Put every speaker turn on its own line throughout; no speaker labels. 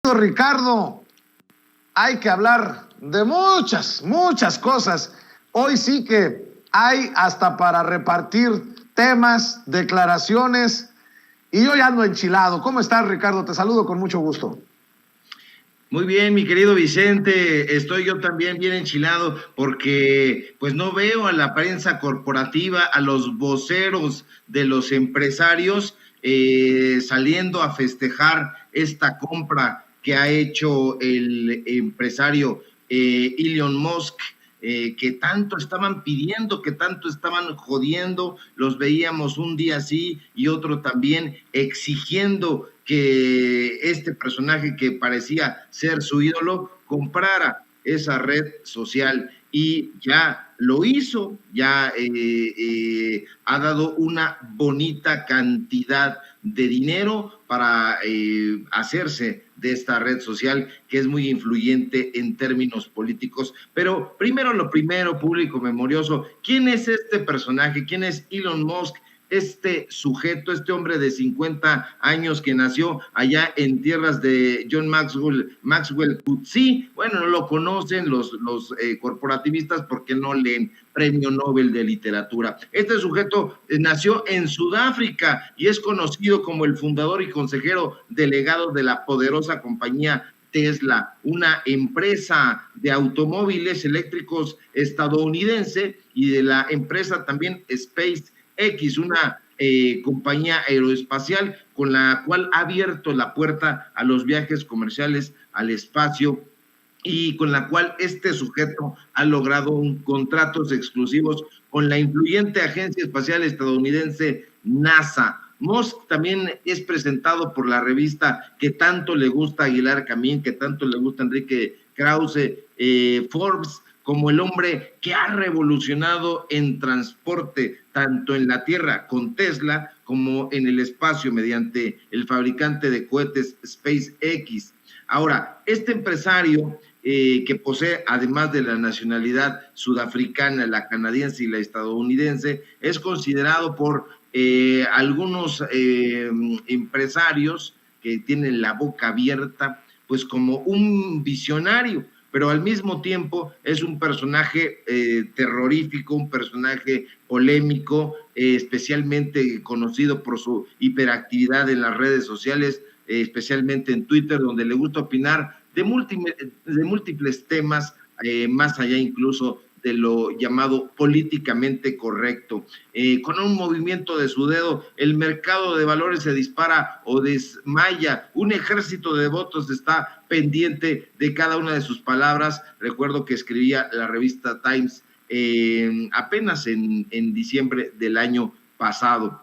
gusto, Ricardo. Hay que hablar de muchas cosas. Hoy sí que hay hasta para repartir temas, declaraciones, y yo ya ando enchilado. ¿Cómo estás, Ricardo? Te saludo con mucho gusto.
Muy bien, mi querido Vicente, estoy yo también bien enchilado porque pues no veo a la prensa corporativa, a los voceros de los empresarios saliendo a festejar esta compra que ha hecho el empresario Elon Musk, que tanto estaban pidiendo, que tanto estaban jodiendo. Los veíamos un día sí y otro también exigiendo que este personaje que parecía ser su ídolo comprara esa red social, y ya lo hizo, ya ha dado una bonita cantidad de dinero para hacerse de esta red social que es muy influyente en términos políticos. Pero primero lo primero, público memorioso, ¿quién es este personaje? ¿Quién es Elon Musk? Este sujeto, este hombre de 50 años que nació allá en tierras de John Maxwell Coetzee. Bueno, no lo conocen los corporativistas porque no leen Premio Nobel de Literatura. Este sujeto nació en Sudáfrica y es conocido como el fundador y consejero delegado de la poderosa compañía Tesla, una empresa de automóviles eléctricos estadounidense, y de la empresa también SpaceX, una compañía aeroespacial con la cual ha abierto la puerta a los viajes comerciales al espacio, y con la cual este sujeto ha logrado contratos exclusivos con la influyente agencia espacial estadounidense NASA. Musk también es presentado por la revista que tanto le gusta a Aguilar Camín, que tanto le gusta a Enrique Krause, Forbes, como el hombre que ha revolucionado en transporte, tanto en la tierra con Tesla, como en el espacio mediante el fabricante de cohetes SpaceX. Ahora, este empresario que posee, además de la nacionalidad sudafricana, la canadiense y la estadounidense, es considerado por algunos empresarios que tienen la boca abierta, pues como un visionario, pero al mismo tiempo es un personaje terrorífico, un personaje polémico, especialmente conocido por su hiperactividad en las redes sociales, especialmente en Twitter, donde le gusta opinar de múltiples temas, más allá incluso de lo llamado políticamente correcto. Con un movimiento de su dedo, el mercado de valores se dispara o desmaya. Un ejército de devotos está pendiente de cada una de sus palabras. Recuerdo que escribía la revista Times apenas en diciembre del año pasado.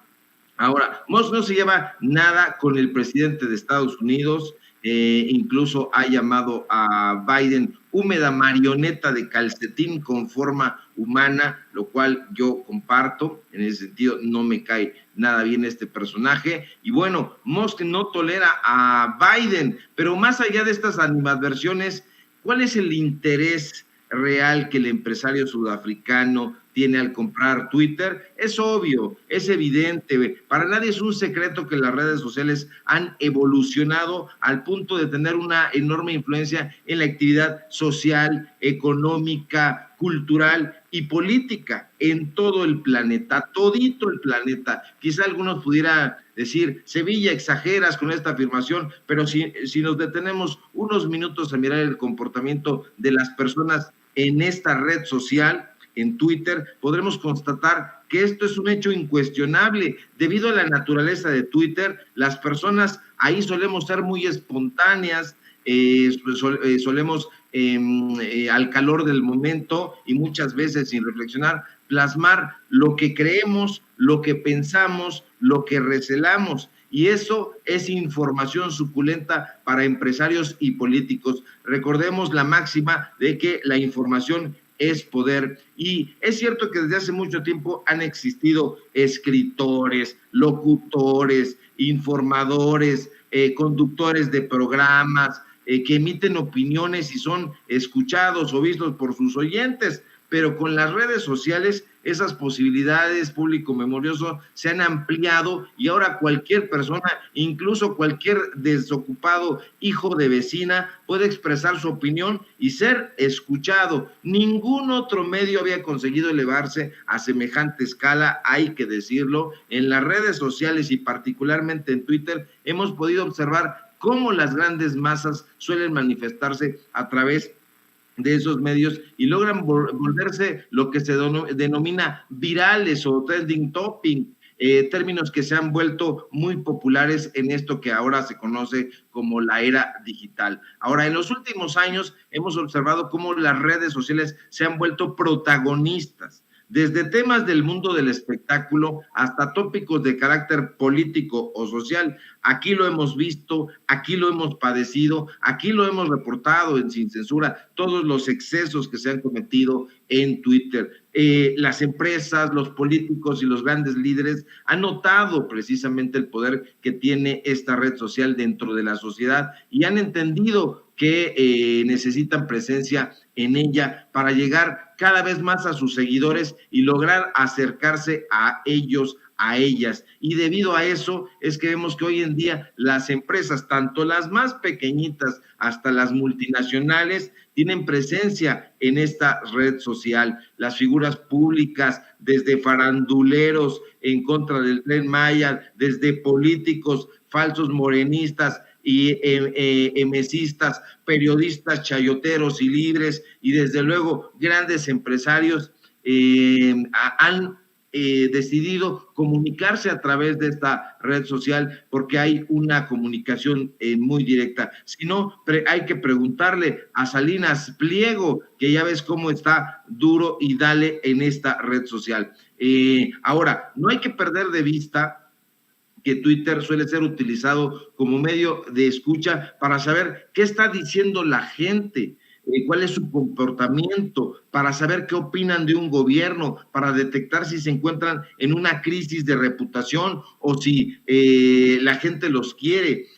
Ahora, Musk no se lleva nada con el presidente de Estados Unidos. Incluso ha llamado a Biden húmeda marioneta de calcetín con forma humana, lo cual yo comparto. En ese sentido, no me cae nada bien este personaje. Y bueno, Musk no tolera a Biden, pero más allá de estas animadversiones, ¿cuál es el interés real que el empresario sudafricano tiene al comprar Twitter? Es obvio, es evidente, para nadie es un secreto que las redes sociales han evolucionado al punto de tener una enorme influencia en la actividad social, económica, cultural y política en todo el planeta, todito el planeta. Quizá algunos pudieran decir, Sevilla, exageras con esta afirmación, pero si nos detenemos unos minutos a mirar el comportamiento de las personas en esta red social, en Twitter, podremos constatar que esto es un hecho incuestionable. Debido a la naturaleza de Twitter, las personas ahí solemos ser muy espontáneas, solemos al calor del momento y muchas veces sin reflexionar, plasmar lo que creemos, lo que pensamos, lo que recelamos. Y eso es información suculenta para empresarios y políticos. Recordemos la máxima de que la información es poder, y es cierto que desde hace mucho tiempo han existido escritores, locutores, informadores, conductores de programas que emiten opiniones y son escuchados o vistos por sus oyentes, pero con las redes sociales esas posibilidades, público memorioso, se han ampliado y ahora cualquier persona, incluso cualquier desocupado hijo de vecina, puede expresar su opinión y ser escuchado. Ningún otro medio había conseguido elevarse a semejante escala, hay que decirlo. En las redes sociales y particularmente en Twitter hemos podido observar cómo las grandes masas suelen manifestarse a través de esos medios y logran volverse lo que se denomina virales o trending topic, términos que se han vuelto muy populares en esto que ahora se conoce como la era digital. Ahora, en los últimos años hemos observado cómo las redes sociales se han vuelto protagonistas, desde temas del mundo del espectáculo hasta tópicos de carácter político o social. Aquí lo hemos visto, aquí lo hemos padecido, aquí lo hemos reportado en Sin Censura, todos los excesos que se han cometido en Twitter. Las empresas, los políticos y los grandes líderes han notado precisamente el poder que tiene esta red social dentro de la sociedad y han entendido que necesitan presencia en ella para llegar cada vez más a sus seguidores y lograr acercarse a ellos, a ellas. Y debido a eso es que vemos que hoy en día las empresas, tanto las más pequeñitas hasta las multinacionales, tienen presencia en esta red social. Las figuras públicas, desde faranduleros en contra del Tren Maya, desde políticos falsos morenistas y emesistas, periodistas chayoteros y libres, y desde luego grandes empresarios han decidido comunicarse a través de esta red social porque hay una comunicación muy directa. Si no, hay que preguntarle a Salinas Pliego, que ya ves cómo está duro y dale en esta red social. Ahora, no hay que perder de vista que Twitter suele ser utilizado como medio de escucha para saber qué está diciendo la gente, cuál es su comportamiento, para saber qué opinan de un gobierno, para detectar si se encuentran en una crisis de reputación o si la gente los quiere.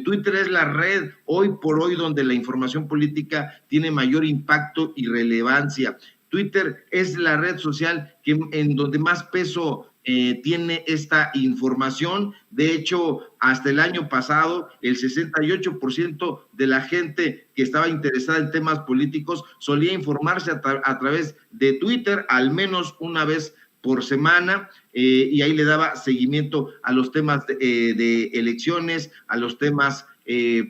Twitter es la red hoy por hoy donde la información política tiene mayor impacto y relevancia. Twitter es la red social en donde más peso tiene esta información. De hecho, hasta el año pasado, el 68% de la gente que estaba interesada en temas políticos solía informarse a través de Twitter al menos una vez por semana, y ahí le daba seguimiento a los temas de elecciones, a los temas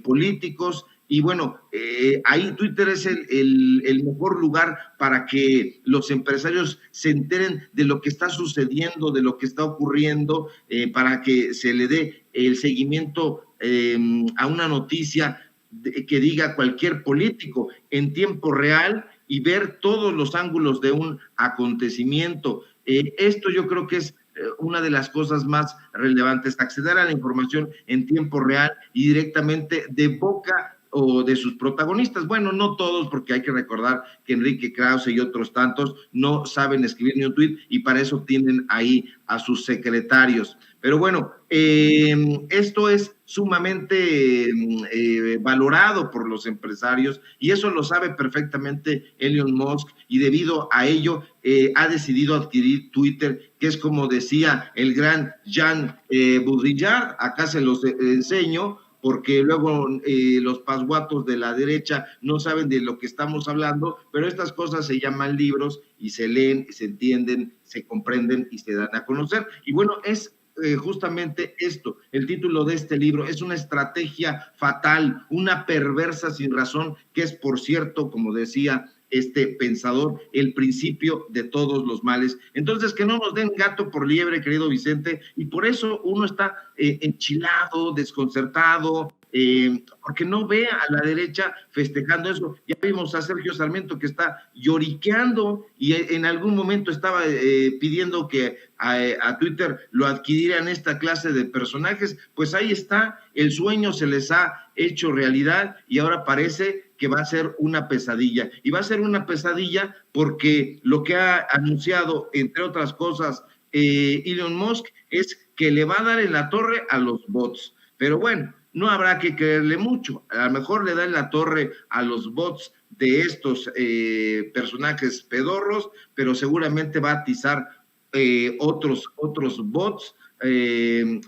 políticos. Y bueno, ahí Twitter es el mejor lugar para que los empresarios se enteren de lo que está sucediendo, de lo que está ocurriendo, para que se le dé el seguimiento a una noticia que diga cualquier político en tiempo real y ver todos los ángulos de un acontecimiento. Esto yo creo que es una de las cosas más relevantes, acceder a la información en tiempo real y directamente de boca o de sus protagonistas. Bueno, no todos, porque hay que recordar que Enrique Krause y otros tantos no saben escribir ni un tuit y para eso tienen ahí a sus secretarios. Pero bueno, esto es sumamente valorado por los empresarios y eso lo sabe perfectamente Elon Musk y debido a ello ha decidido adquirir Twitter, que es como decía el gran Jean Baudrillard, acá se los enseño, porque luego los pasguatos de la derecha no saben de lo que estamos hablando, pero estas cosas se llaman libros y se leen, se entienden, se comprenden y se dan a conocer. Y bueno, es justamente esto, el título de este libro, es una estrategia fatal, una perversa sin razón, que es, por cierto, como decía este pensador, el principio de todos los males. Entonces, que no nos den gato por liebre, querido Vicente, y por eso uno está enchilado, desconcertado, porque no ve a la derecha festejando eso. Ya vimos a Sergio Sarmiento que está lloriqueando y en algún momento estaba pidiendo que a Twitter lo adquirieran esta clase de personajes. Pues ahí está, el sueño se les ha hecho realidad y ahora parece que va a ser una pesadilla. Y va a ser una pesadilla porque lo que ha anunciado, entre otras cosas, Elon Musk, es que le va a dar en la torre a los bots. Pero bueno, no habrá que creerle mucho. A lo mejor le da en la torre a los bots de estos personajes pedorros, pero seguramente va a atizar otros bots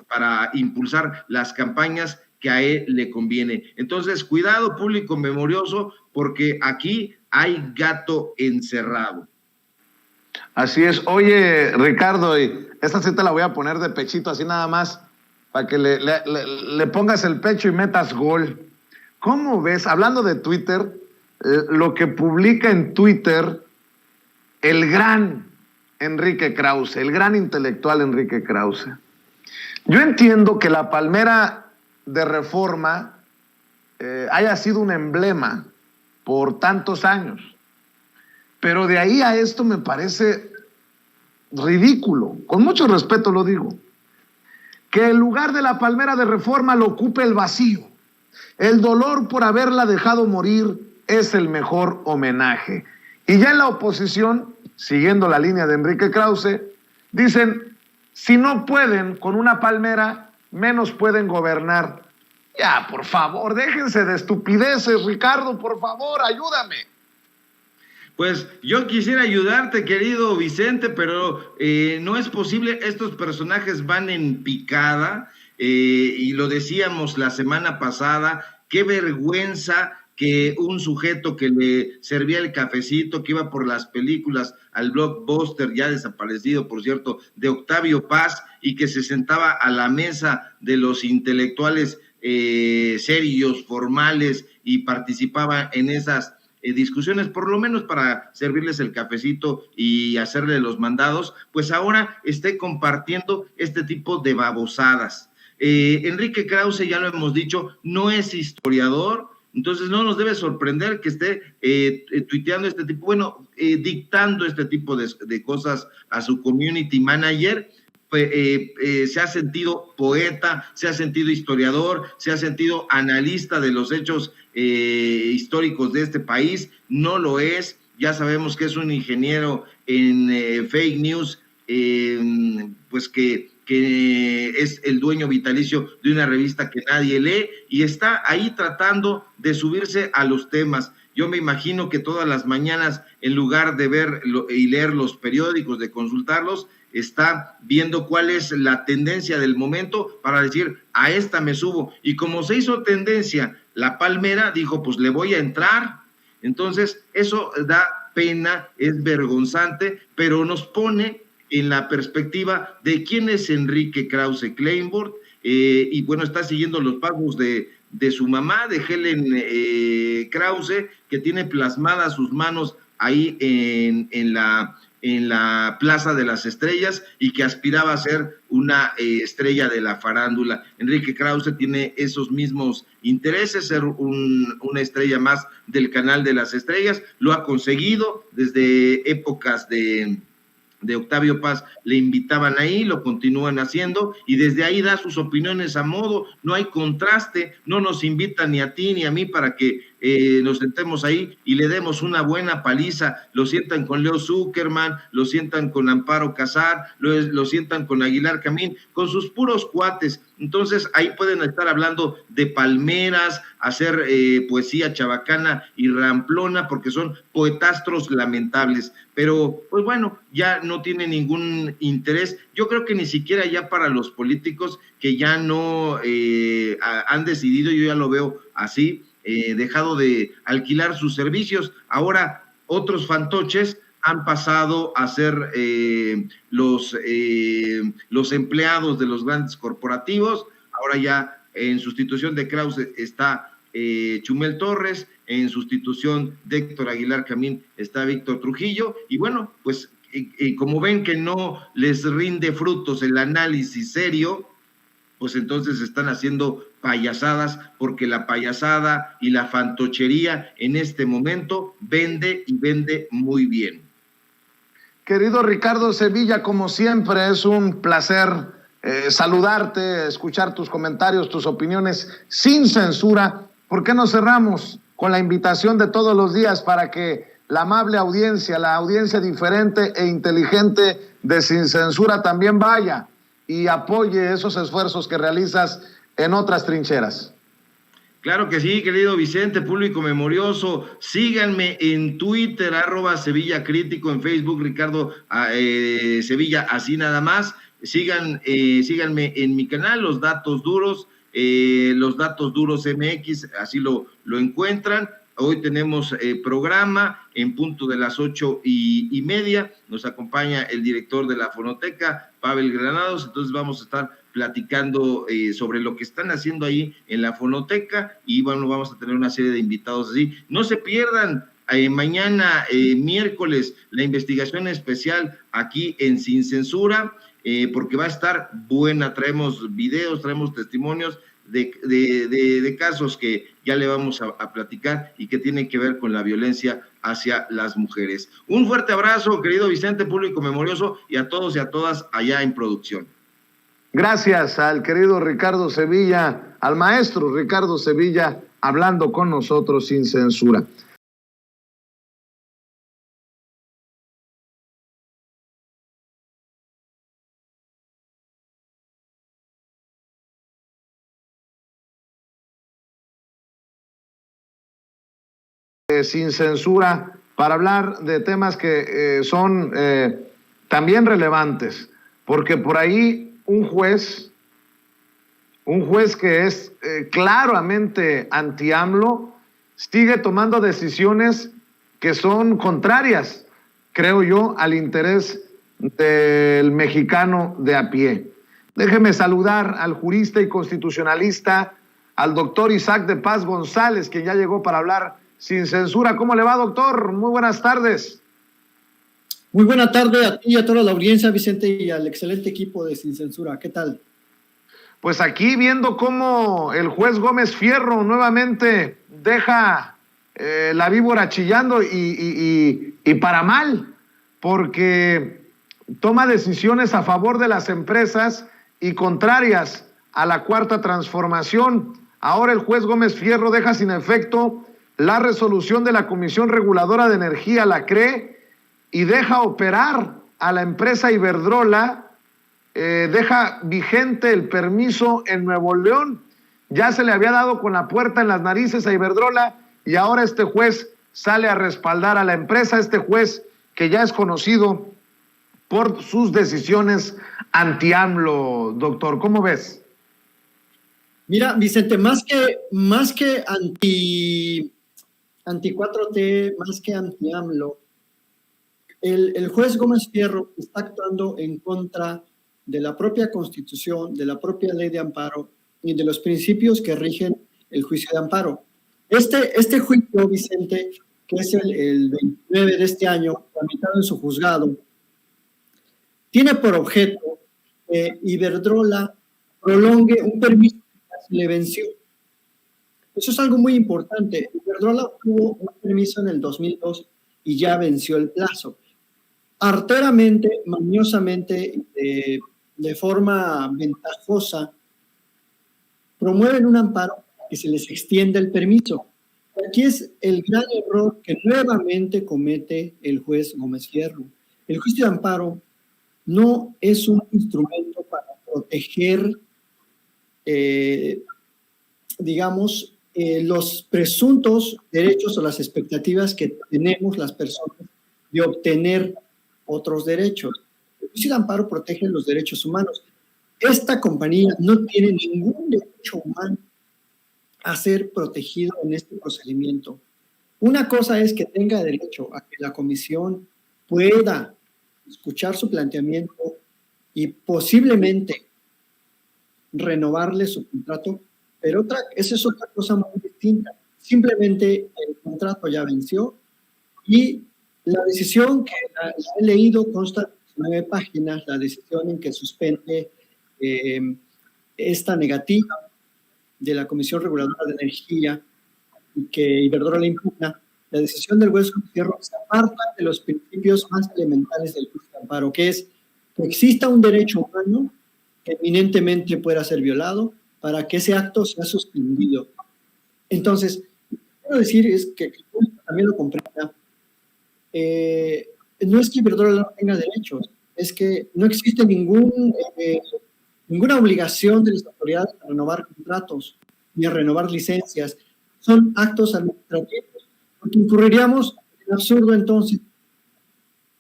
para impulsar las campañas que a él le conviene. Entonces, cuidado, público memorioso, porque aquí hay gato encerrado.
Así es. Oye, Ricardo, y esta sí te la voy a poner de pechito, así nada más, para que le pongas el pecho y metas gol. ¿Cómo ves, hablando de Twitter, lo que publica en Twitter el gran Enrique Krause, el gran intelectual Enrique Krause? Yo entiendo que la palmera de Reforma haya sido un emblema por tantos años, pero de ahí a esto me parece ridículo, con mucho respeto lo digo, que el lugar de la palmera de Reforma lo ocupe el vacío. El dolor por haberla dejado morir es el mejor homenaje. Y ya en la oposición, siguiendo la línea de Enrique Krause, dicen, si no pueden con una palmera, menos pueden gobernar. Ya, por favor, déjense de estupideces, Ricardo, por favor, ayúdame.
Pues yo quisiera ayudarte, querido Vicente, pero no es posible. Estos personajes van en picada, y lo decíamos la semana pasada, qué vergüenza que un sujeto que le servía el cafecito, que iba por las películas al blockbuster, ya desaparecido, por cierto, de Octavio Paz, y que se sentaba a la mesa de los intelectuales serios, formales, y participaba en esas discusiones, por lo menos para servirles el cafecito y hacerle los mandados, pues ahora esté compartiendo este tipo de babosadas. Enrique Krause, ya lo hemos dicho, no es historiador, entonces no nos debe sorprender que esté tuiteando este tipo, dictando este tipo de cosas a su community manager. Se ha sentido poeta, se ha sentido historiador, se ha sentido analista de los hechos históricos de este país. No lo es, ya sabemos que es un ingeniero en fake news, pues que es el dueño vitalicio de una revista que nadie lee, y está ahí tratando de subirse a los temas. Yo me imagino que todas las mañanas, en lugar de ver y leer los periódicos, de consultarlos, está viendo cuál es la tendencia del momento para decir, a esta me subo. Y como se hizo tendencia la palmera, dijo, pues le voy a entrar. Entonces, eso da pena, es vergonzante, pero nos pone en la perspectiva de quién es Enrique Krause Kleinbord, y bueno, está siguiendo los pasos de su mamá, de Helen Krause, que tiene plasmadas sus manos ahí en la Plaza de las Estrellas, y que aspiraba a ser una estrella de la farándula. Enrique Krause tiene esos mismos intereses, ser una estrella más del Canal de las Estrellas. Lo ha conseguido desde épocas de Octavio Paz, le invitaban ahí, lo continúan haciendo, y desde ahí da sus opiniones a modo, no hay contraste, no nos invitan ni a ti ni a mí para que nos sentemos ahí y le demos una buena paliza. Lo sientan con Leo Zuckerman, lo sientan con Amparo Casar, lo sientan con Aguilar Camín, con sus puros cuates. Entonces ahí pueden estar hablando de palmeras, hacer poesía chabacana y ramplona, porque son poetastros lamentables. Pero pues bueno, ya no tiene ningún interés. Yo creo que ni siquiera ya para los políticos que ya no han decidido, yo ya lo veo así, dejado de alquilar sus servicios. Ahora otros fantoches han pasado a ser los empleados de los grandes corporativos. Ahora ya en sustitución de Krause está Chumel Torres, en sustitución de Héctor Aguilar Camín está Víctor Trujillo, y bueno, pues como ven que no les rinde frutos el análisis serio, pues entonces están haciendo payasadas, porque la payasada y la fantochería en este momento vende, y vende muy bien.
Querido Ricardo Sevilla, como siempre, es un placer saludarte, escuchar tus comentarios, tus opiniones sin censura. ¿Por qué no cerramos con la invitación de todos los días para que la amable audiencia, la audiencia diferente e inteligente de Sin Censura, también vaya y apoye esos esfuerzos que realizas en otras trincheras?
Claro que sí, querido Vicente, público memorioso. Síganme en Twitter, @Sevilla Crítico, en Facebook, Ricardo Sevilla, así nada más. Síganme en mi canal, Los Datos Duros MX, así lo encuentran. Hoy tenemos programa en punto de las 8:30. Nos acompaña el director de la Fonoteca, Pavel Granados. Entonces vamos a estar platicando sobre lo que están haciendo ahí en la Fonoteca, y bueno, vamos a tener una serie de invitados así. No se pierdan mañana, miércoles, la investigación especial aquí en Sin Censura, porque va a estar buena. Traemos videos, traemos testimonios de casos que ya le vamos a platicar y que tienen que ver con la violencia hacia las mujeres. Un fuerte abrazo, querido Vicente, público memorioso, y a todos y a todas allá en producción.
Gracias al querido Ricardo Sevilla, al maestro Ricardo Sevilla, hablando con nosotros sin censura. Sin censura, para hablar de temas que son también relevantes, porque por ahí un juez que es claramente anti-AMLO sigue tomando decisiones que son contrarias, creo yo, al interés del mexicano de a pie. Déjeme saludar al jurista y constitucionalista, al doctor Isaac de Paz González, que ya llegó para hablar sin censura. ¿Cómo le va, doctor? Muy buenas tardes.
Muy buena tarde a ti y a toda la audiencia, Vicente, y al excelente equipo de Sin Censura. ¿Qué tal?
Pues aquí viendo cómo el juez Gómez Fierro nuevamente deja la víbora chillando y para mal, porque toma decisiones a favor de las empresas y contrarias a la Cuarta Transformación. Ahora el juez Gómez Fierro deja sin efecto la resolución de la Comisión Reguladora de Energía, la CRE, y deja operar a la empresa Iberdrola, deja vigente el permiso en Nuevo León. Ya se le había dado con la puerta en las narices a Iberdrola, y ahora este juez sale a respaldar a la empresa, este juez que ya es conocido por sus decisiones anti-AMLO, doctor. ¿Cómo ves?
Mira, Vicente, más que anti 4T, más que anti-AMLO, el juez Gómez Fierro está actuando en contra de la propia Constitución, de la propia ley de amparo y de los principios que rigen el juicio de amparo. Este juicio, Vicente, que es el 29 de este año, tramitado en su juzgado, tiene por objeto que Iberdrola prolongue un permiso que se le venció. Eso es algo muy importante. Iberdrola obtuvo un permiso en el 2002 y ya venció el plazo. Arteramente, mañosamente, de forma ventajosa, promueven un amparo que se les extienda el permiso. Aquí es el gran error que nuevamente comete el juez Gómez Fierro. El juicio de amparo no es un instrumento para proteger, los presuntos derechos o las expectativas que tenemos las personas de obtener otros derechos. El juicio de amparo protege los derechos humanos. Esta compañía no tiene ningún derecho humano a ser protegido en este procedimiento. Una cosa es que tenga derecho a que la comisión pueda escuchar su planteamiento y posiblemente renovarle su contrato, pero esa es otra cosa muy distinta. Simplemente el contrato ya venció y la decisión que he leído consta de 9 páginas, la decisión en que suspende esta negativa de la Comisión Reguladora de Energía y que Iberdrola le impugna. La decisión del juez Gómez Fierro se aparta de los principios más elementales del juicio de amparo, que es que exista un derecho humano que eminentemente pueda ser violado para que ese acto sea suspendido. Entonces, lo que quiero decir es que el público también lo comprenda. No es que Iberdrola no tenga derechos, es que no existe ninguna obligación de las autoridades a renovar contratos. ni a renovar licencias. Son actos administrativos, porque incurriríamos en el absurdo entonces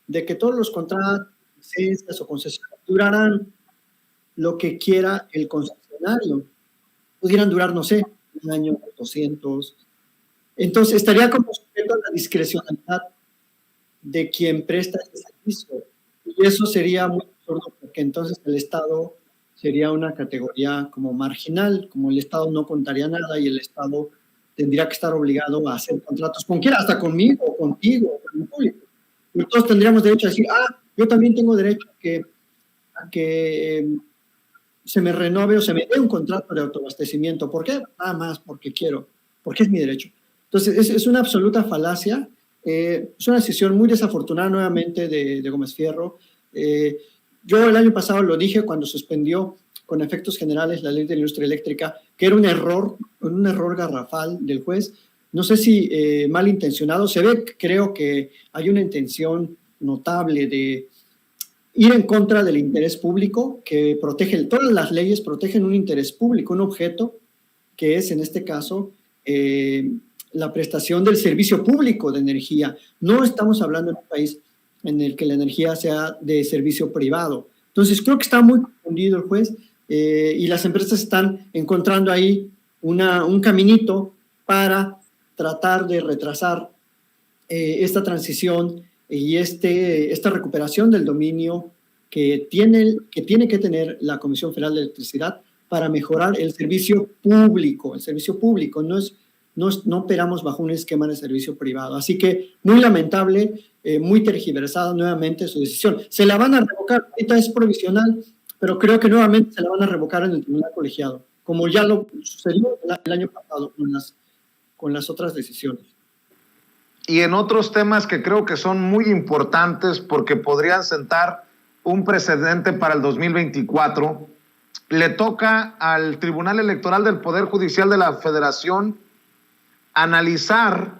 de que todos los contratos, licencias o concesiones durarán lo que quiera el concesionario. Pudieran durar, no sé, un año, 200. Entonces, estaría como sujeto a la discrecionalidad de quien presta ese servicio. Y eso sería muy absurdo, porque entonces el Estado sería una categoría como marginal, como el Estado no contaría nada y el Estado tendría que estar obligado a hacer contratos con quien, hasta conmigo, contigo, con el público. Y todos tendríamos derecho a decir, yo también tengo derecho a que se me renove o se me dé un contrato de autoabastecimiento. ¿Por qué? Nada más porque quiero, porque es mi derecho. Entonces, es una absoluta falacia. Es una decisión muy desafortunada nuevamente de Gómez Fierro. Yo el año pasado lo dije cuando suspendió con efectos generales la ley de la industria eléctrica, que era un error garrafal del juez. No sé si malintencionado. Se ve, creo que hay una intención notable de ir en contra del interés público, que protege, todas las leyes protegen un interés público, un objeto, que es en este caso la prestación del servicio público de energía. No estamos hablando de un país en el que la energía sea de servicio privado. Entonces creo que está muy confundido el juez y las empresas están encontrando ahí un caminito para tratar de retrasar esta transición y esta recuperación del dominio que tiene que tener la Comisión Federal de Electricidad para mejorar el servicio público. El servicio público no operamos bajo un esquema de servicio privado. Así que muy lamentable, muy tergiversada nuevamente su decisión. Se la van a revocar, ahorita es provisional, pero creo que nuevamente se la van a revocar en el tribunal colegiado, como ya lo sucedió el año pasado con las otras decisiones.
Y en otros temas que creo que son muy importantes porque podrían sentar un precedente para el 2024, le toca al Tribunal Electoral del Poder Judicial de la Federación analizar,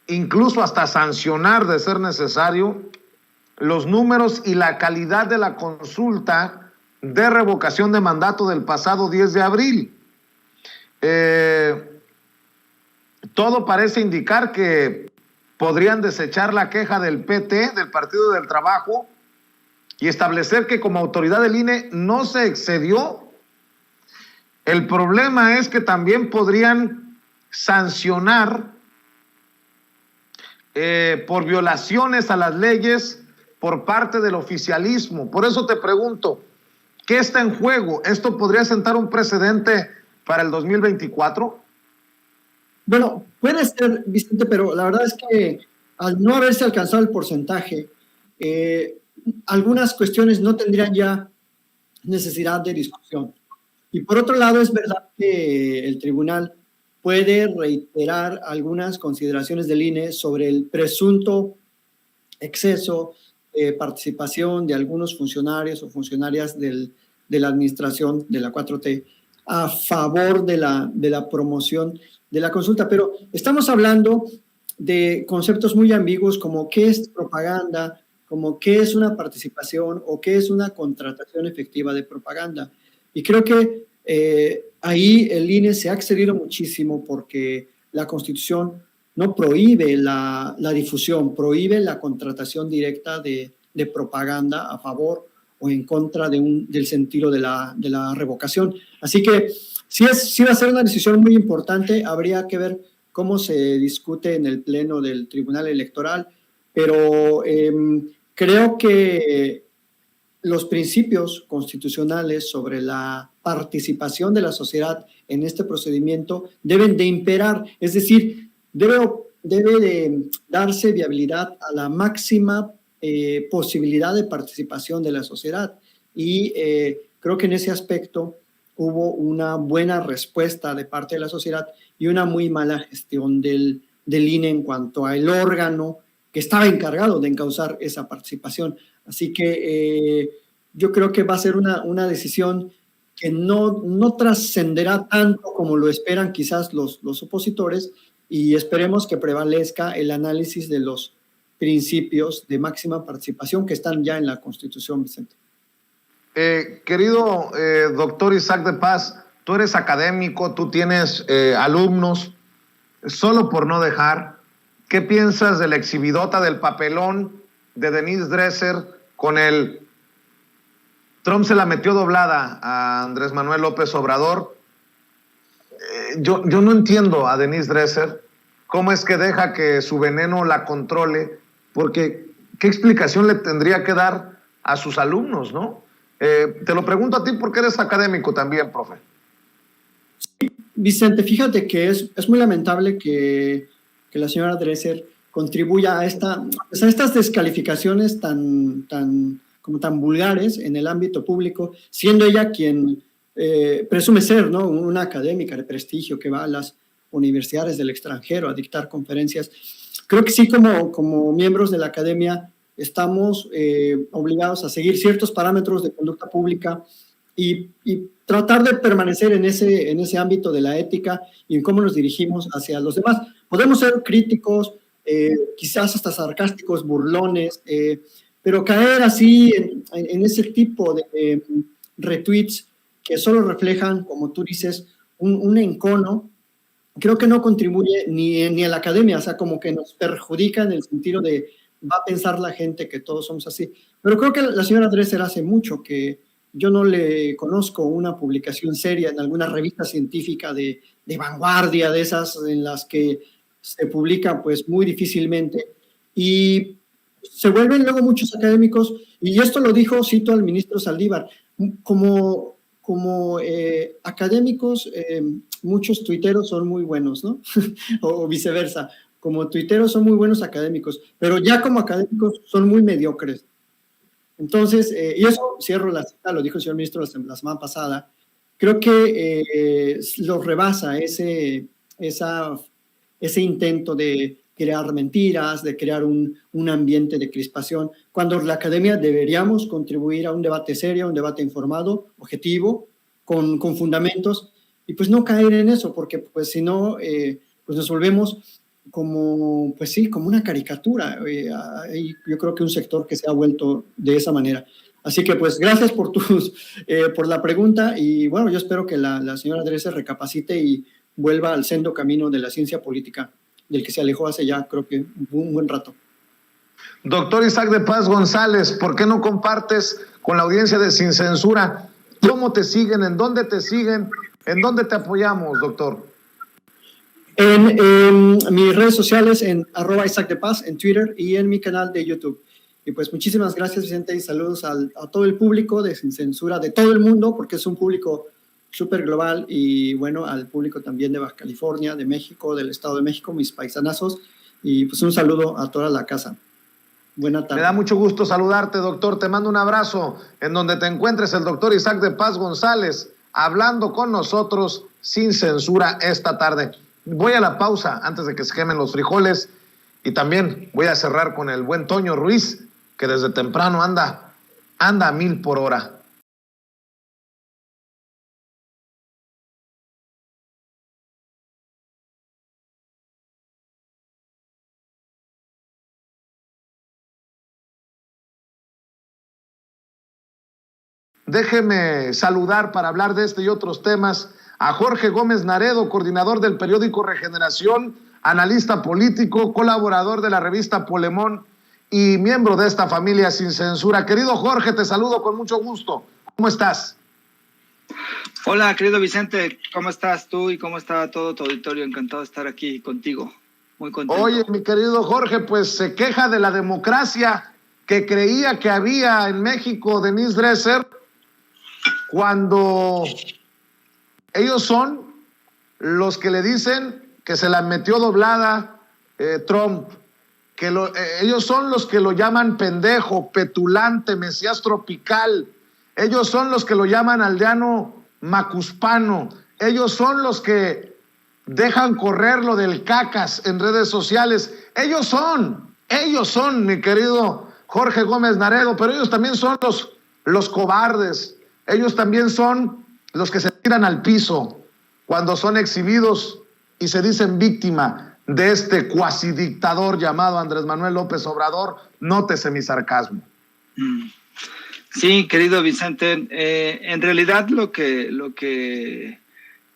incluso hasta sancionar de ser necesario, los números y la calidad de la consulta de revocación de mandato del pasado 10 de abril. Todo parece indicar que podrían desechar la queja del PT, del Partido del Trabajo, y establecer que como autoridad del INE no se excedió. El problema es que también podrían sancionar por violaciones a las leyes por parte del oficialismo. Por eso te pregunto, ¿qué está en juego? ¿Esto podría sentar un precedente para el 2024?
Bueno, puede ser, Vicente, pero la verdad es que al no haberse alcanzado el porcentaje, algunas cuestiones no tendrían ya necesidad de discusión. Y por otro lado, es verdad que el tribunal puede reiterar algunas consideraciones del INE sobre el presunto exceso de participación de algunos funcionarios o funcionarias de la administración de la 4T a favor de la promoción de la consulta. Pero estamos hablando de conceptos muy ambiguos como qué es propaganda, como qué es una participación o qué es una contratación efectiva de propaganda. Y creo que ahí el INE se ha excedido muchísimo porque la Constitución no prohíbe la difusión, prohíbe la contratación directa de propaganda a favor o en contra del sentido de la revocación. Así que sí va a ser una decisión muy importante, habría que ver cómo se discute en el Pleno del Tribunal Electoral, pero creo que los principios constitucionales sobre la participación de la sociedad en este procedimiento deben de imperar, es decir, debe de darse viabilidad a la máxima posibilidad de participación de la sociedad y creo que en ese aspecto hubo una buena respuesta de parte de la sociedad y una muy mala gestión del INE en cuanto al órgano que estaba encargado de encauzar esa participación. Así que yo creo que va a ser una decisión que no trascenderá tanto como lo esperan quizás los opositores y esperemos que prevalezca el análisis de los principios de máxima participación que están ya en la Constitución, Vicente.
Querido doctor Isaac de Paz, tú eres académico, tú tienes alumnos, solo por no dejar, ¿qué piensas de la exhibidota del papelón de Denise Dresser con el Trump se la metió doblada a Andrés Manuel López Obrador? Yo no entiendo a Denise Dresser cómo es que deja que su veneno la controle, porque ¿qué explicación le tendría que dar a sus alumnos, no? Te lo pregunto a ti porque eres académico también, profe.
Vicente, fíjate que es muy lamentable que la señora Dresser contribuya a estas descalificaciones tan vulgares en el ámbito público, siendo ella quien presume ser, ¿no?, una académica de prestigio que va a las universidades del extranjero a dictar conferencias. Creo que sí, como miembros de la academia, estamos obligados a seguir ciertos parámetros de conducta pública y tratar de permanecer en ese ámbito de la ética y en cómo nos dirigimos hacia los demás. Podemos ser críticos, quizás hasta sarcásticos, burlones, pero caer así en ese tipo de retweets que solo reflejan, como tú dices, un encono, creo que no contribuye ni a la academia, o sea, como que nos perjudica en el sentido de va a pensar la gente que todos somos así. Pero creo que la señora Dresser hace mucho que yo no le conozco una publicación seria en alguna revista científica de vanguardia, de esas en las que se publica pues muy difícilmente. Y se vuelven luego muchos académicos, y esto lo dijo, cito al ministro Saldívar, como académicos, muchos tuiteros son muy buenos, ¿no? O viceversa, como tuiteros son muy buenos académicos, pero ya como académicos son muy mediocres. Entonces, y eso cierro la cita, lo dijo el señor ministro la semana pasada, creo que lo rebasa ese intento de crear mentiras, de crear un ambiente de crispación, cuando la academia deberíamos contribuir a un debate serio, un debate informado, objetivo, con fundamentos, y pues no caer en eso, porque pues si no, pues nos volvemos como una caricatura. Yo creo que un sector que se ha vuelto de esa manera. Así que pues gracias por la pregunta, y bueno, yo espero que la señora Dresser recapacite y vuelva al sendo camino de la ciencia política, del que se alejó hace ya, creo que un buen rato.
Doctor Isaac de Paz González, ¿por qué no compartes con la audiencia de Sin Censura cómo te siguen, en dónde te siguen, en dónde te apoyamos, doctor?
En mis redes sociales, en @Isaac de Paz, en Twitter, y en mi canal de YouTube. Y pues muchísimas gracias, Vicente, y saludos a todo el público de Sin Censura, de todo el mundo, porque es un público súper global, y bueno, al público también de Baja California, de México, del Estado de México, mis paisanazos, y pues un saludo a toda la casa. Buena tarde.
Me da mucho gusto saludarte, doctor. Te mando un abrazo en donde te encuentres, el doctor Isaac de Paz González, hablando con nosotros Sin Censura esta tarde. Voy a la pausa antes de que se quemen los frijoles, y también voy a cerrar con el buen Toño Ruiz, que desde temprano anda a 1000 por hora. Déjeme saludar para hablar de este y otros temas a Jorge Gómez Naredo, coordinador del periódico Regeneración, analista político, colaborador de la revista Polemón y miembro de esta familia Sin Censura. Querido Jorge, te saludo con mucho gusto. ¿Cómo estás?
Hola, querido Vicente, ¿cómo estás tú y cómo está todo tu auditorio? Encantado de estar aquí contigo, muy contento.
Oye, mi querido Jorge, pues se queja de la democracia que creía que había en México Denise Dresser, cuando ellos son los que le dicen que se la metió doblada Trump, que ellos son los que lo llaman pendejo, petulante, mesías tropical, ellos son los que lo llaman aldeano macuspano, ellos son los que dejan correr lo del cacas en redes sociales, ellos son, mi querido Jorge Gómez Naredo, pero ellos también son los cobardes. Ellos también son los que se tiran al piso cuando son exhibidos y se dicen víctima de este cuasi dictador llamado Andrés Manuel López Obrador. Nótese mi sarcasmo.
Sí, querido Vicente, en realidad lo que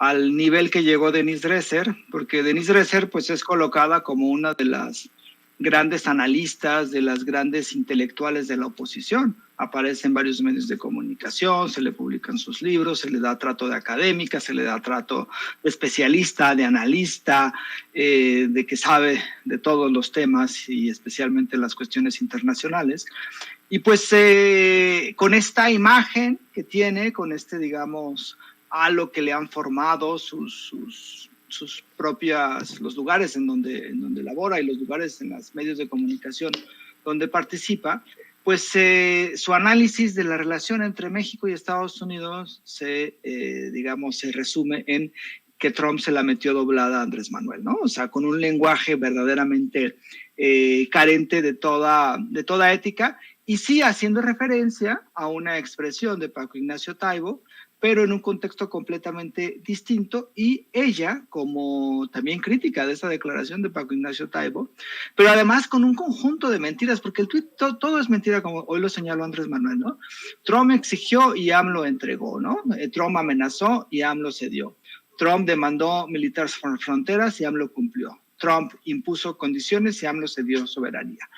al nivel que llegó Denise Dresser, porque Denise Dresser pues es colocada como una de las grandes analistas, de las grandes intelectuales de la oposición. Aparece en varios medios de comunicación, se le publican sus libros, se le da trato de académica, se le da trato de especialista, de analista, de que sabe de todos los temas y especialmente las cuestiones internacionales. Y pues con esta imagen que tiene, con este, digamos, halo que le han formado sus propias, los lugares en donde labora y los lugares en los medios de comunicación donde participa, pues su análisis de la relación entre México y Estados Unidos se resume en que Trump se la metió doblada a Andrés Manuel, ¿no? O sea, con un lenguaje verdaderamente carente de toda ética, y sí haciendo referencia a una expresión de Paco Ignacio Taibo, pero en un contexto completamente distinto, y ella como también crítica de esa declaración de Paco Ignacio Taibo, pero además con un conjunto de mentiras, porque el tuit todo es mentira, como hoy lo señaló Andrés Manuel, ¿no? Trump exigió y AMLO entregó, ¿no? Trump amenazó y AMLO cedió. Trump demandó militares fronteras y AMLO cumplió. Trump impuso condiciones y AMLO cedió soberanía.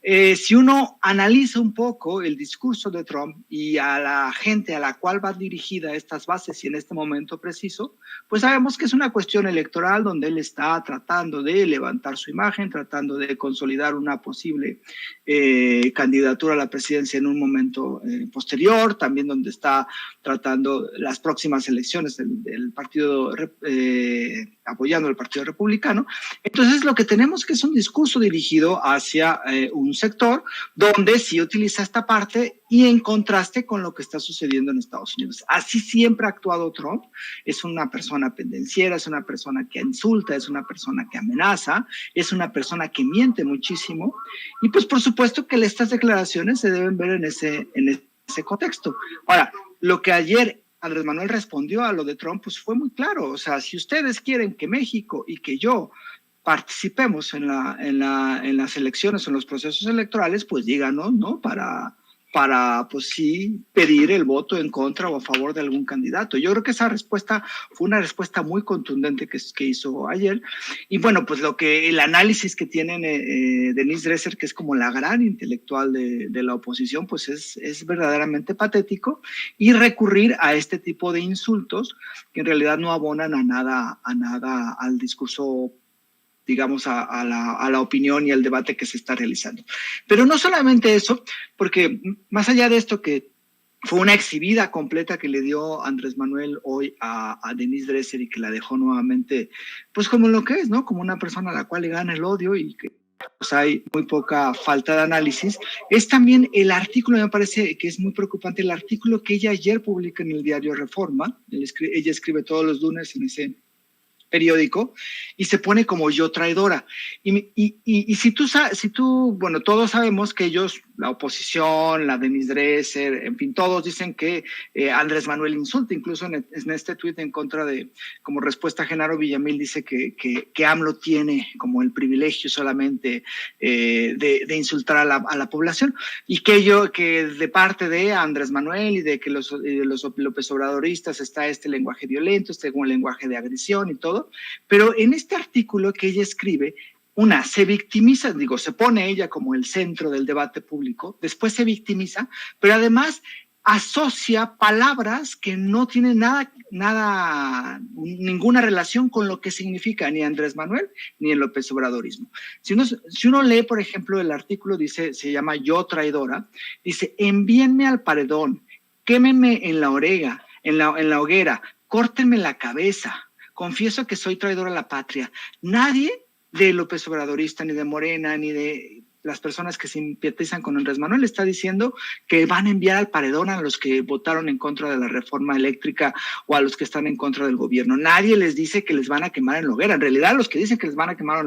Si uno analiza un poco el discurso de Trump y a la gente a la cual va dirigida estas bases y en este momento preciso, pues sabemos que es una cuestión electoral donde él está tratando de levantar su imagen, tratando de consolidar una posible candidatura a la presidencia en un momento posterior, también donde está tratando las próximas elecciones del partido, apoyando al Partido Republicano. Entonces lo que tenemos que es un discurso dirigido hacia un sector donde sí utiliza esta parte y en contraste con lo que está sucediendo en Estados Unidos. Así siempre ha actuado Trump. Es una persona pendenciera, es una persona que insulta, es una persona que amenaza, es una persona que miente muchísimo, y pues por supuesto que estas declaraciones se deben ver en ese contexto. Ahora, lo que ayer Andrés Manuel respondió a lo de Trump pues fue muy claro. O sea, si ustedes quieren que México y que yo participemos en las elecciones, en los procesos electorales, pues díganos, ¿no? Para pues sí, pedir el voto en contra o a favor de algún candidato. Yo creo que esa respuesta fue una respuesta muy contundente que hizo ayer. Y bueno, pues el análisis que tienen Denise Dresser, que es como la gran intelectual de la oposición, pues es verdaderamente patético, y recurrir a este tipo de insultos que en realidad no abonan a nada al discurso, digamos, a la opinión y al debate que se está realizando. Pero no solamente eso, porque más allá de esto, que fue una exhibida completa que le dio Andrés Manuel hoy a Denise Dresser y que la dejó nuevamente, pues como lo que es, ¿no? Como una persona a la cual le gana el odio y que pues hay muy poca falta de análisis. Es también el artículo, me parece que es muy preocupante, el artículo que ella ayer publica en el diario Reforma. Ella escribe todos los lunes en ese periódico y se pone como yo traidora. Y si tú, bueno, todos sabemos que ellos, la oposición, la Denise Dresser, en fin, todos dicen que Andrés Manuel insulta, incluso en este tuit en contra de, como respuesta a Genaro Villamil, dice que AMLO tiene como el privilegio solamente de insultar a la población, y que de parte de Andrés Manuel y de que los López Obradoristas está este lenguaje violento, este lenguaje de agresión y todo. Pero en este artículo que ella escribe, se victimiza, se pone ella como el centro del debate público, después se victimiza, pero además asocia palabras que no tienen ninguna relación con lo que significa ni Andrés Manuel ni el López Obradorismo. Si uno lee, por ejemplo, el artículo, se llama Yo traidora, dice: envíenme al paredón, quémenme en la hoguera, córtenme la cabeza. Confieso que soy traidor a la patria. Nadie de López Obradorista, ni de Morena, ni de las personas que simpatizan con Andrés Manuel está diciendo que van a enviar al paredón a los que votaron en contra de la reforma eléctrica o a los que están en contra del gobierno. Nadie les dice que les van a quemar en la hoguera. En realidad, los que dicen que les van a quemar en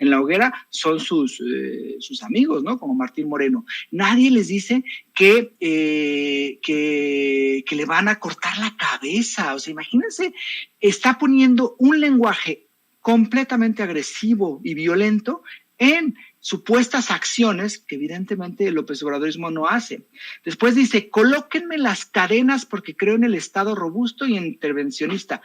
la hoguera son sus amigos, ¿no? Como Martín Moreno. Nadie les dice que le van a cortar la cabeza. O sea, imagínense, está poniendo un lenguaje completamente agresivo y violento en supuestas acciones que evidentemente el López Obradorismo no hace. Después dice, colóquenme las cadenas porque creo en el Estado robusto y intervencionista.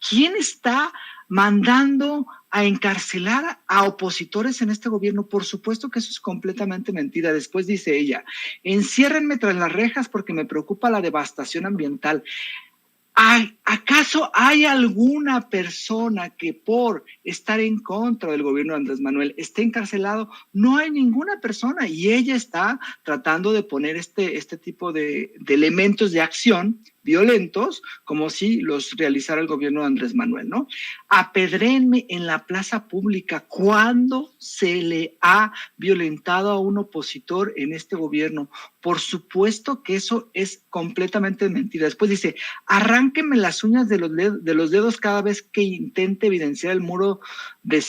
¿Quién está mandando a encarcelar a opositores en este gobierno? Por supuesto que eso es completamente mentira. Después dice ella, enciérrenme tras las rejas porque me preocupa la devastación ambiental. ¿Acaso hay alguna persona que por estar en contra del gobierno de Andrés Manuel esté encarcelado? No hay ninguna persona, y ella está tratando de poner este tipo de elementos de acción violentos como si los realizara el gobierno de Andrés Manuel, ¿no? Apedréenme en la plaza pública. ¿Cuándo se le ha violentado a un opositor en este gobierno? Por supuesto que eso es completamente mentira. Después dice, arránquenme las uñas de los dedos cada vez que intente evidenciar el muro de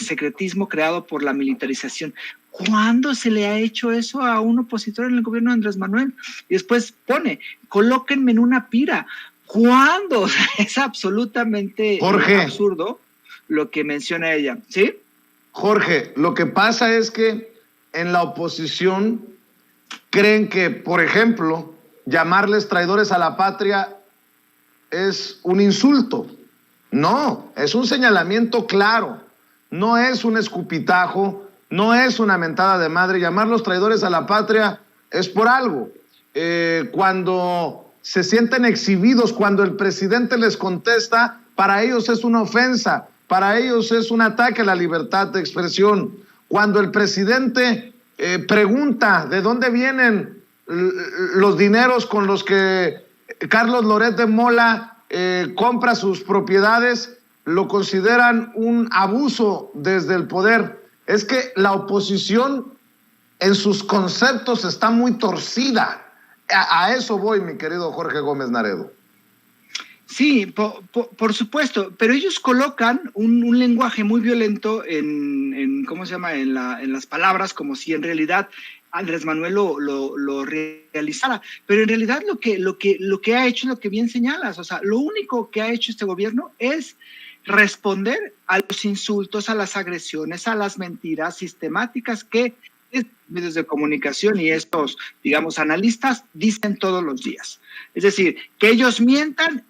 secretismo creado por la militarización. ¿Cuándo se le ha hecho eso a un opositor en el gobierno de Andrés Manuel? Y después pone, colóquenme en una pira. ¿Cuándo? O sea, es absolutamente absurdo lo que menciona ella, ¿sí?
Jorge, lo que pasa es que en la oposición creen que, por ejemplo, llamarles traidores a la patria es un insulto. No, es un señalamiento claro, no es un escupitajo, no es una mentada de madre. Llamarlos traidores a la patria es por algo. Cuando se sienten exhibidos, cuando el presidente les contesta, para ellos es una ofensa, para ellos es un ataque a la libertad de expresión. Cuando el presidente pregunta de dónde vienen los dineros con los que Carlos Loret de Mola compra sus propiedades, lo consideran un abuso desde el poder. Es que la oposición en sus conceptos está muy torcida. A eso voy, mi querido Jorge Gómez Naredo.
Sí, por supuesto, pero ellos colocan un lenguaje muy violento en ¿cómo se llama? En las palabras, como si en realidad Andrés Manuel lo realizara. Pero en realidad lo que ha hecho es lo que bien señalas. O sea, lo único que ha hecho este gobierno es responder a los insultos, a las agresiones, a las mentiras sistemáticas que medios de comunicación y estos, digamos, analistas dicen todos los días. Es decir, que ellos mientan,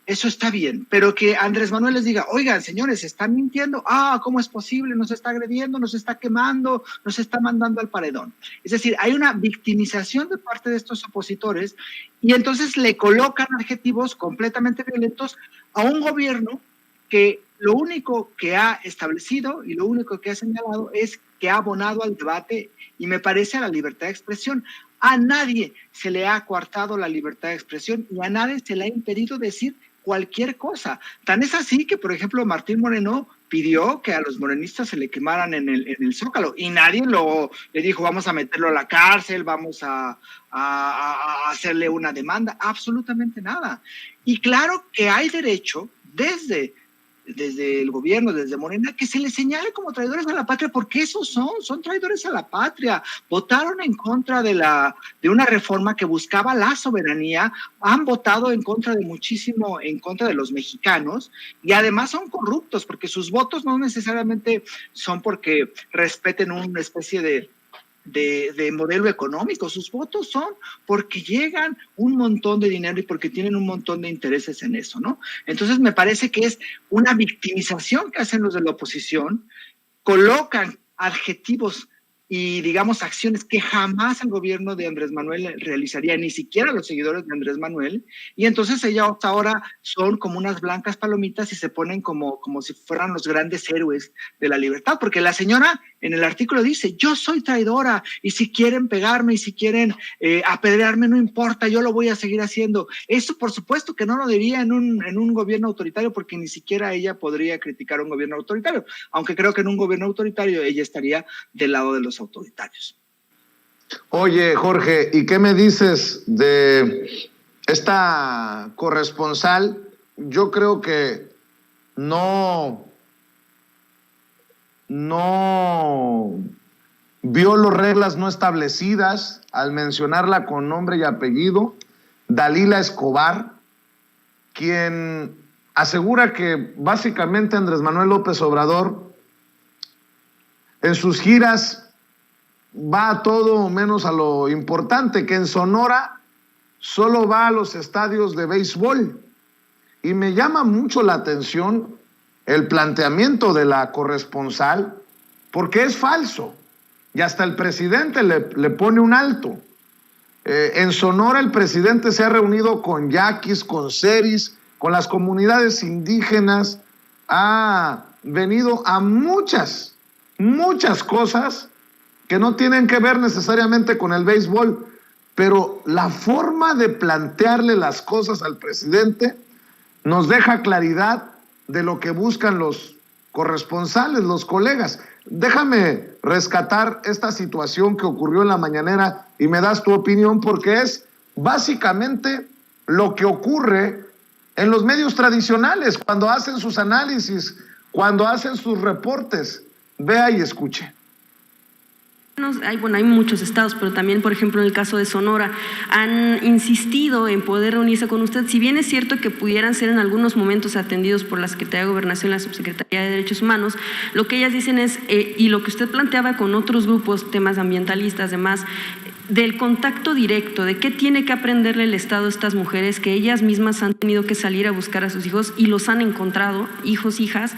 eso está bien, pero que Andrés Manuel les diga, oigan, señores, están mintiendo, ¿cómo es posible? Nos está agrediendo, nos está quemando, nos está mandando al paredón. Es decir, hay una victimización de parte de estos opositores y entonces le colocan adjetivos completamente violentos a un gobierno que lo único que ha establecido y lo único que ha señalado es que ha abonado al debate y me parece a la libertad de expresión. A nadie se le ha coartado la libertad de expresión y a nadie se le ha impedido decir cualquier cosa. Tan es así que, por ejemplo, Martín Moreno pidió que a los morenistas se le quemaran en el Zócalo y nadie le dijo vamos a meterlo a la cárcel, vamos a hacerle una demanda, absolutamente nada. Y claro que hay derecho desde el gobierno, desde Morena, que se les señale como traidores a la patria, porque esos son traidores a la patria. Votaron en contra de una reforma que buscaba la soberanía, han votado en contra de los mexicanos, y además son corruptos, porque sus votos no necesariamente son porque respeten una especie de modelo económico, sus votos son porque llegan un montón de dinero y porque tienen un montón de intereses en eso, ¿no? Entonces me parece que es una victimización que hacen los de la oposición, colocan adjetivos y, digamos, acciones que jamás el gobierno de Andrés Manuel realizaría, ni siquiera los seguidores de Andrés Manuel, y entonces ellos ahora son como unas blancas palomitas y se ponen como si fueran los grandes héroes de la libertad, porque la señora en el artículo dice, yo soy traidora, y si quieren pegarme, y si quieren apedrearme, no importa, yo lo voy a seguir haciendo. Eso, por supuesto, que no lo diría en un gobierno autoritario, porque ni siquiera ella podría criticar un gobierno autoritario, aunque creo que en un gobierno autoritario ella estaría del lado de los autoritarios.
Oye, Jorge, ¿y qué me dices de esta corresponsal? Yo creo que no violó reglas no establecidas al mencionarla con nombre y apellido, Dalila Escobar, quien asegura que básicamente Andrés Manuel López Obrador en sus giras va a todo menos a lo importante, que en Sonora solo va a los estadios de béisbol. Y me llama mucho la atención el planteamiento de la corresponsal, porque es falso. Y hasta el presidente le pone un alto. En Sonora el presidente se ha reunido con yaquis, con seris, con las comunidades indígenas, ha venido a muchas cosas que no tienen que ver necesariamente con el béisbol, pero la forma de plantearle las cosas al presidente nos deja claridad de lo que buscan los corresponsales, los colegas. Déjame rescatar esta situación que ocurrió en la mañanera y me das tu opinión, porque es básicamente lo que ocurre en los medios tradicionales cuando hacen sus análisis, cuando hacen sus reportes. Vea y escuche.
Hay muchos estados, pero también, por ejemplo, en el caso de Sonora, han insistido en poder reunirse con usted. Si bien es cierto que pudieran ser en algunos momentos atendidos por la Secretaría de Gobernación y la Subsecretaría de Derechos Humanos, lo que ellas dicen es, y lo que usted planteaba con otros grupos, temas ambientalistas, demás, del contacto directo, de qué tiene que aprenderle el Estado a estas mujeres que ellas mismas han tenido que salir a buscar a sus hijos y los han encontrado, hijos, hijas,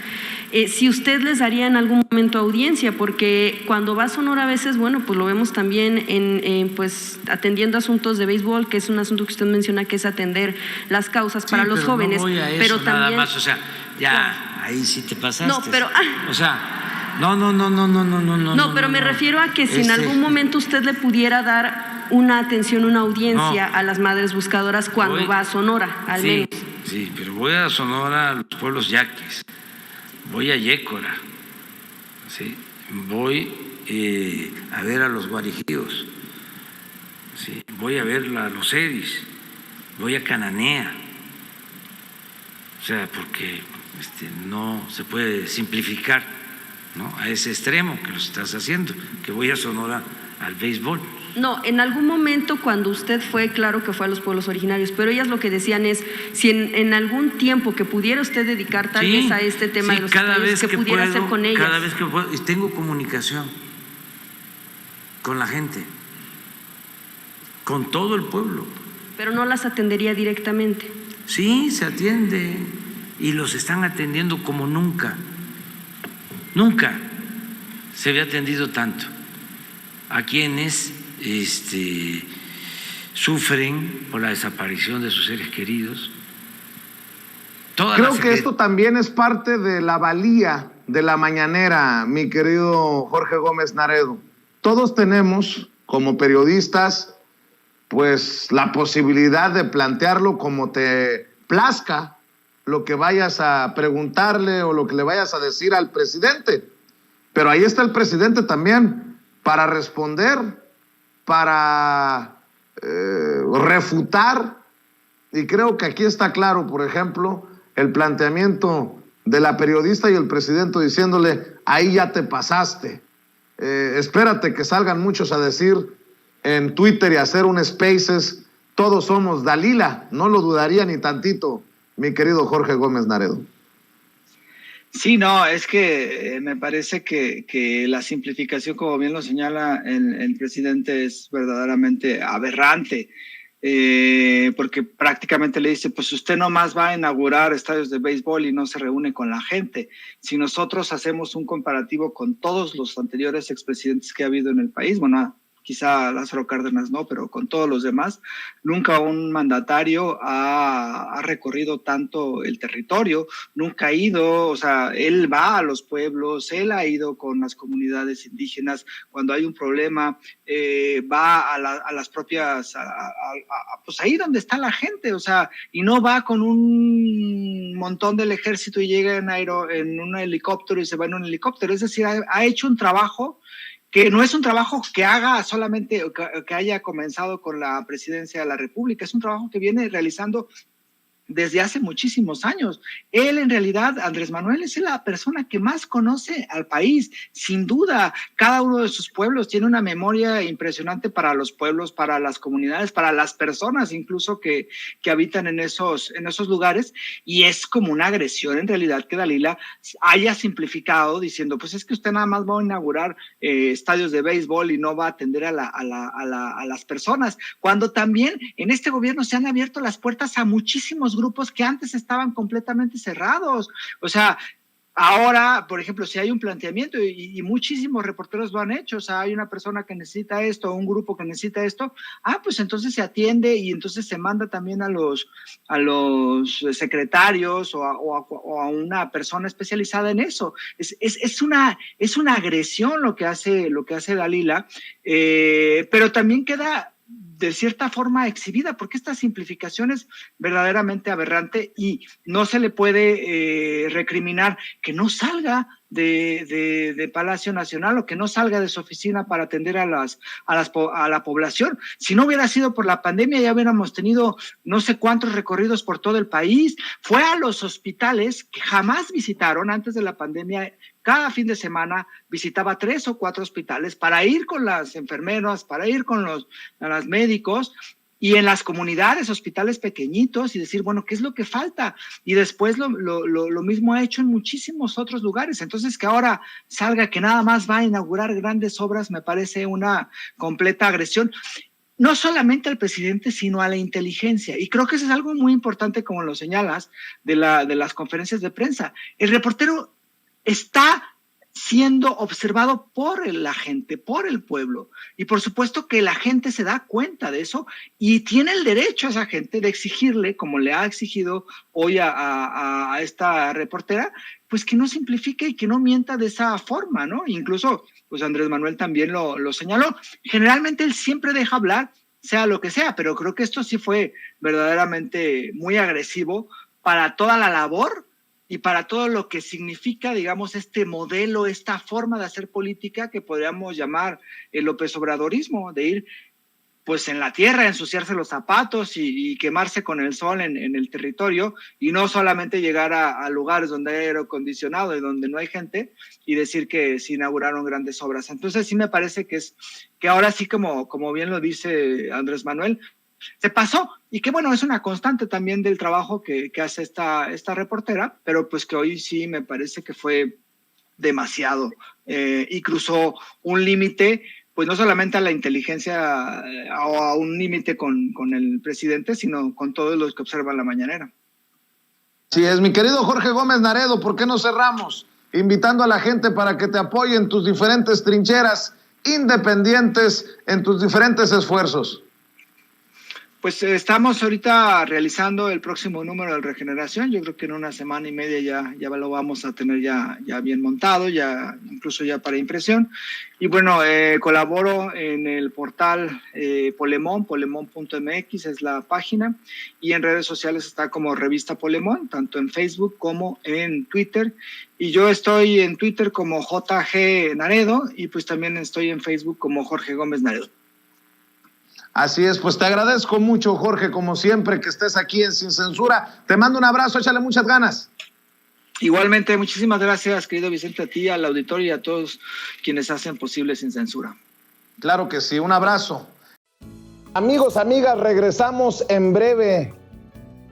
si usted les daría en algún momento audiencia, porque cuando va a Sonora a veces, bueno, pues lo vemos también pues atendiendo asuntos de béisbol, que es un asunto que usted menciona que es atender las causas para los jóvenes,
no voy a eso,
pero
nada
también
más, o sea, ya ahí sí te pasaste.
No, pero
o sea, no.
No, pero me refiero a que si en algún momento usted le pudiera dar una atención, una audiencia a las madres buscadoras cuando va a Sonora, al menos.
Sí, pero voy a Sonora, a los pueblos yaquis, voy a Yécora, ¿sí? Voy a ver a los guarijíos, ¿sí? Voy a ver a los seris, voy a Cananea, o sea, porque no se puede simplificar, ¿no?, a ese extremo que lo estás haciendo, que voy a Sonora al béisbol.
No, en algún momento cuando usted fue, claro que fue a los pueblos originarios, pero ellas lo que decían es, si en algún tiempo que pudiera usted dedicar tal vez a este tema de los estadios, que pudiera hacer con ellas.
Cada vez que puedo, y tengo comunicación con la gente, con todo el pueblo.
Pero no las atendería directamente.
Sí, se atiende y los están atendiendo como nunca. Nunca se había atendido tanto a quienes sufren por la desaparición de sus seres queridos.
Creo que esto también es parte de la valía de la mañanera, mi querido Jorge Gómez Naredo. Todos tenemos, como periodistas, pues la posibilidad de plantearlo como te plazca, lo que vayas a preguntarle o lo que le vayas a decir al presidente. Pero ahí está el presidente también para responder, para refutar, y creo que aquí está claro, por ejemplo, el planteamiento de la periodista y el presidente diciéndole, ahí ya te pasaste, espérate que salgan muchos a decir en Twitter y hacer un Spaces, todos somos Dalila, no lo dudaría ni tantito, mi querido Jorge Gómez Naredo.
Sí, no, es que me parece que la simplificación, como bien lo señala el presidente, es verdaderamente aberrante, porque prácticamente le dice, pues usted nomás va a inaugurar estadios de béisbol y no se reúne con la gente. Si nosotros hacemos un comparativo con todos los anteriores expresidentes que ha habido en el país, bueno, quizá Lázaro Cárdenas no, pero con todos los demás, nunca un mandatario ha recorrido tanto el territorio, nunca ha ido, o sea, él va a los pueblos, él ha ido con las comunidades indígenas, cuando hay un problema, va a las propias, pues ahí donde está la gente, o sea, y no va con un montón del ejército y llega en un helicóptero y se va en un helicóptero, es decir, ha hecho un trabajo que no es un trabajo que haga solamente, que haya comenzado con la presidencia de la República, es un trabajo que viene realizando desde hace muchísimos años. Él, en realidad, Andrés Manuel, es la persona que más conoce al país, sin duda. Cada uno de sus pueblos tiene una memoria impresionante para los pueblos, para las comunidades, para las personas incluso que habitan en esos lugares, y es como una agresión en realidad que Dalila haya simplificado diciendo, pues es que usted nada más va a inaugurar estadios de béisbol y no va a atender a las personas, cuando también en este gobierno se han abierto las puertas a muchísimos grupos que antes estaban completamente cerrados. O sea, ahora, por ejemplo, si hay un planteamiento, y muchísimos reporteros lo han hecho, o sea, hay una persona que necesita esto, un grupo que necesita esto, pues entonces se atiende y entonces se manda también a los secretarios o a una persona especializada en eso. Es una agresión lo que hace Dalila, pero también queda de cierta forma exhibida, porque esta simplificación es verdaderamente aberrante y no se le puede recriminar que no salga de Palacio Nacional o que no salga de su oficina para atender a la población. Si no hubiera sido por la pandemia, ya hubiéramos tenido no sé cuántos recorridos por todo el país. Fue a los hospitales que jamás visitaron antes de la pandemia. Cada fin de semana visitaba 3 o 4 hospitales para ir con las enfermeras, para ir con los médicos, y en las comunidades, hospitales pequeñitos, y decir, bueno, ¿qué es lo que falta? Y después lo mismo ha hecho en muchísimos otros lugares. Entonces, que ahora salga que nada más va a inaugurar grandes obras, me parece una completa agresión. No solamente al presidente, sino a la inteligencia. Y creo que eso es algo muy importante, como lo señalas, de las conferencias de prensa. El reportero está siendo observado por la gente, por el pueblo, y por supuesto que la gente se da cuenta de eso y tiene el derecho a esa gente de exigirle, como le ha exigido hoy a esta reportera, pues que no simplifique y que no mienta de esa forma, ¿no? Incluso, pues Andrés Manuel también lo señaló. Generalmente él siempre deja hablar, sea lo que sea, pero creo que esto sí fue verdaderamente muy agresivo para toda la labor y para todo lo que significa, digamos, este modelo, esta forma de hacer política que podríamos llamar el López Obradorismo, de ir pues en la tierra, ensuciarse los zapatos y quemarse con el sol en el territorio, y no solamente llegar a lugares donde hay aire acondicionado y donde no hay gente y decir que se inauguraron grandes obras. Entonces sí me parece que ahora sí, como bien lo dice Andrés Manuel, se pasó, y que bueno, es una constante también del trabajo que hace esta reportera, pero pues que hoy sí me parece que fue demasiado y cruzó un límite, pues no solamente a la inteligencia o a un límite con el presidente, sino con todos los que observan la mañanera.
Sí es, mi querido Jorge Gómez Naredo, ¿por qué no cerramos invitando a la gente para que te apoye en tus diferentes trincheras independientes, en tus diferentes esfuerzos?
Pues estamos ahorita realizando el próximo número de Regeneración. Yo creo que en una semana y media ya lo vamos a tener ya bien montado, ya incluso ya para impresión. Y bueno, colaboro en el portal Polemón, polemón.mx es la página, y en redes sociales está como Revista Polemón, tanto en Facebook como en Twitter. Y yo estoy en Twitter como JG Naredo, y pues también estoy en Facebook como Jorge Gómez Naredo.
Así es, pues te agradezco mucho, Jorge, como siempre, que estés aquí en Sin Censura. Te mando un abrazo, échale muchas ganas.
Igualmente, muchísimas gracias, querido Vicente, a ti, al auditorio y a todos quienes hacen posible Sin Censura.
Claro que sí, un abrazo. Amigos, amigas, regresamos en breve,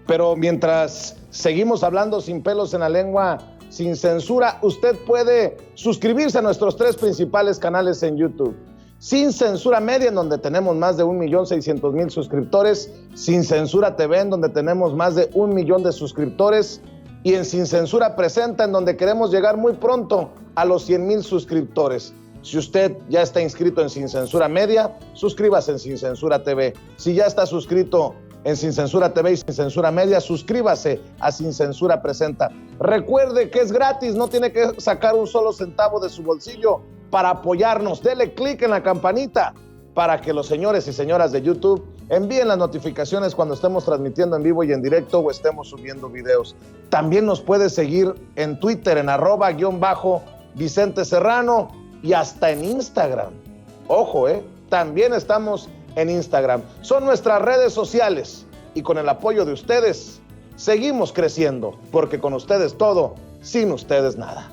pero mientras seguimos hablando sin pelos en la lengua, sin censura, usted puede suscribirse a nuestros 3 principales canales en YouTube. Sin Censura Media, en donde tenemos más de 1,600,000 suscriptores, Sin Censura TV, en donde tenemos más de 1 millón de suscriptores, y en Sin Censura Presenta, en donde queremos llegar muy pronto a los 100,000 suscriptores. Si usted ya está inscrito en Sin Censura Media, suscríbase en Sin Censura TV. Si ya está suscrito en Sin Censura TV y Sin Censura Media, suscríbase a Sin Censura Presenta. Recuerde que es gratis, no tiene que sacar un solo centavo de su bolsillo para apoyarnos. Dele clic en la campanita para que los señores y señoras de YouTube envíen las notificaciones cuando estemos transmitiendo en vivo y en directo o estemos subiendo videos. También nos puede seguir en Twitter en @Vicente Serrano y hasta en Instagram. Ojo, también estamos en Instagram. Son nuestras redes sociales y con el apoyo de ustedes seguimos creciendo, porque con ustedes todo, sin ustedes nada.